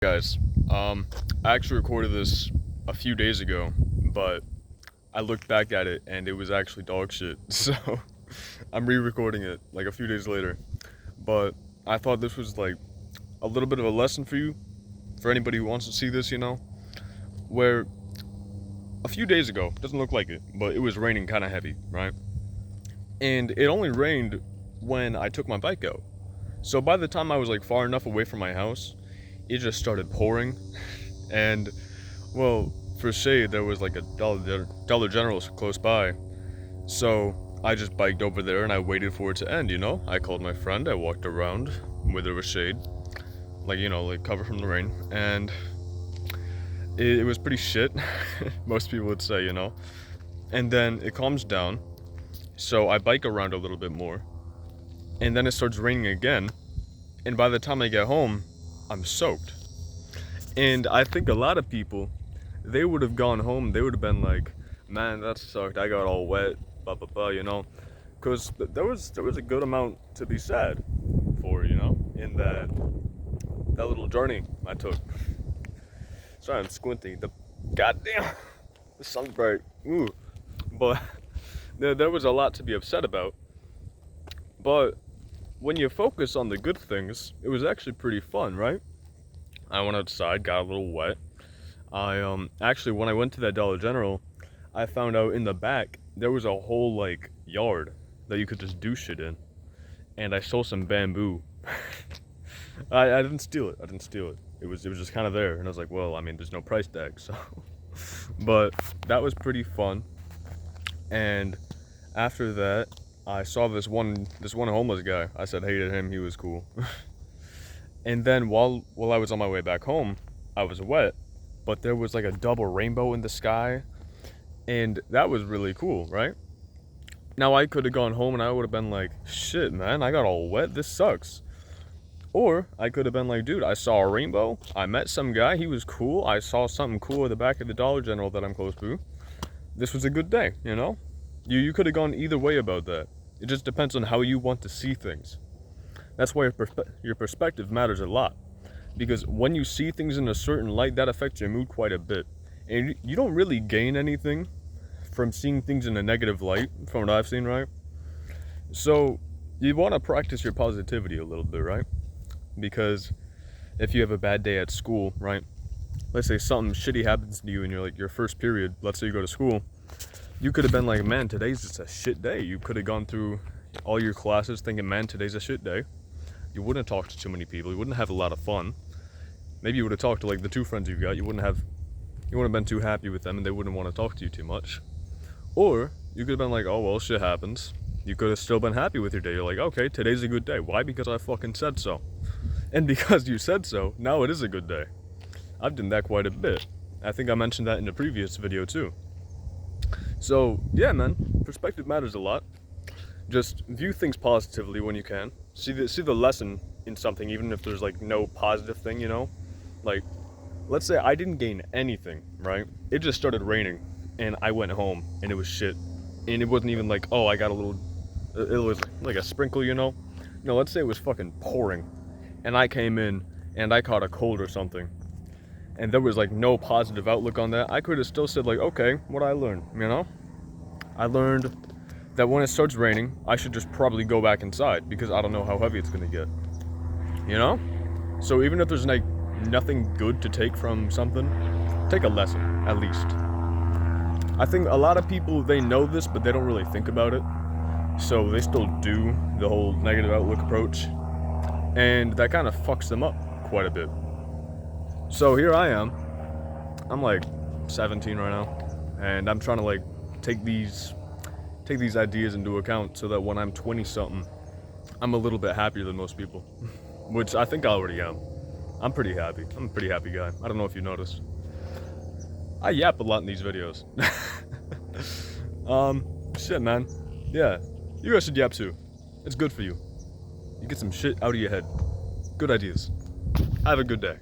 Guys, I actually recorded this a few days ago, but I looked back at it and it was actually dog shit. So I'm re-recording it like a few days later. But I thought this was like a little bit of a lesson for you, for anybody who wants to see this, where a few days ago, doesn't look like it, but it was raining kind of heavy, right? And it only rained when I took my bike out. So by the time I was like far enough away from my house, it just started pouring. And well, for shade, there was like a Dollar General close by. So I just biked over there and I waited for it to end. I called my friend, I walked around where there was shade, like cover from the rain. And it was pretty shit, most people would say. And then it calms down. So I bike around a little bit more. And then it starts raining again. And by the time I get home, I'm soaked. And I think a lot of people, they would have gone home, they would have been like, man, that sucked, I got all wet, blah blah blah, because there was a good amount to be said for, in that little journey I took. Sorry, I'm squinting. The sun's bright. Ooh. But there was a lot to be upset about. But when you focus on the good things, it was actually pretty fun, right? I went outside, got a little wet. I actually, when I went to that Dollar General, I found out in the back there was a whole like yard that you could just do shit in, and I stole some bamboo. I didn't steal it. It was just kind of there, and I was like, well, I mean, there's no price tag, so. But that was pretty fun. And after that, I saw this one homeless guy. I said hey to him. He was cool. And then while I was on my way back home, I was wet, but there was like a double rainbow in the sky, and that was really cool, right? Now I could have gone home and I would have been like, shit, man, I got all wet. This sucks. Or I could have been like, dude, I saw a rainbow. I met some guy. He was cool. I saw something cool at the back of the Dollar General that I'm close to. This was a good day, You could have gone either way about that. It just depends on how you want to see things. That's why your perspective matters a lot. Because when you see things in a certain light, that affects your mood quite a bit. And you don't really gain anything from seeing things in a negative light, from what I've seen, right? So you want to practice your positivity a little bit, right? Because if you have a bad day at school, right? Let's say something shitty happens to you in your first period. Let's say you go to school. You could have been like, man, today's just a shit day. You could have gone through all your classes thinking, man, today's a shit day. You wouldn't have talked to too many people. You wouldn't have a lot of fun. Maybe you would have talked to like the two friends you've got. You wouldn't have been too happy with them, and they wouldn't want to talk to you too much. Or you could have been like, oh well, shit happens. You could have still been happy with your day. You're like, okay, today's a good day. Why? Because I fucking said so. And because you said so, now it is a good day. I've done that quite a bit. I think I mentioned that in the previous video too. So yeah, man, perspective matters a lot. Just view things positively when you can. See the lesson in something, even if there's like no positive thing, Like, let's say I didn't gain anything, right? It just started raining, and I went home, and it was shit. And it wasn't even like, oh, I got a little, it was like a sprinkle, No, let's say it was fucking pouring, and I came in, and I caught a cold or something, and there was like no positive outlook on that. I could have still said like, okay, what I learned, I learned that when it starts raining, I should just probably go back inside because I don't know how heavy it's gonna get. So even if there's like nothing good to take from something, take a lesson, at least. I think a lot of people, they know this, but they don't really think about it. So they still do the whole negative outlook approach. And that kind of fucks them up quite a bit. So here I am. I'm like 17 right now. And I'm trying to like take these ideas into account so that when I'm 20 something, I'm a little bit happier than most people, which I think I already am. I'm pretty happy. I'm a pretty happy guy. I don't know if you noticed. I yap a lot in these videos. Shit, man. Yeah, you guys should yap too. It's good for you. You get some shit out of your head. Good ideas. Have a good day.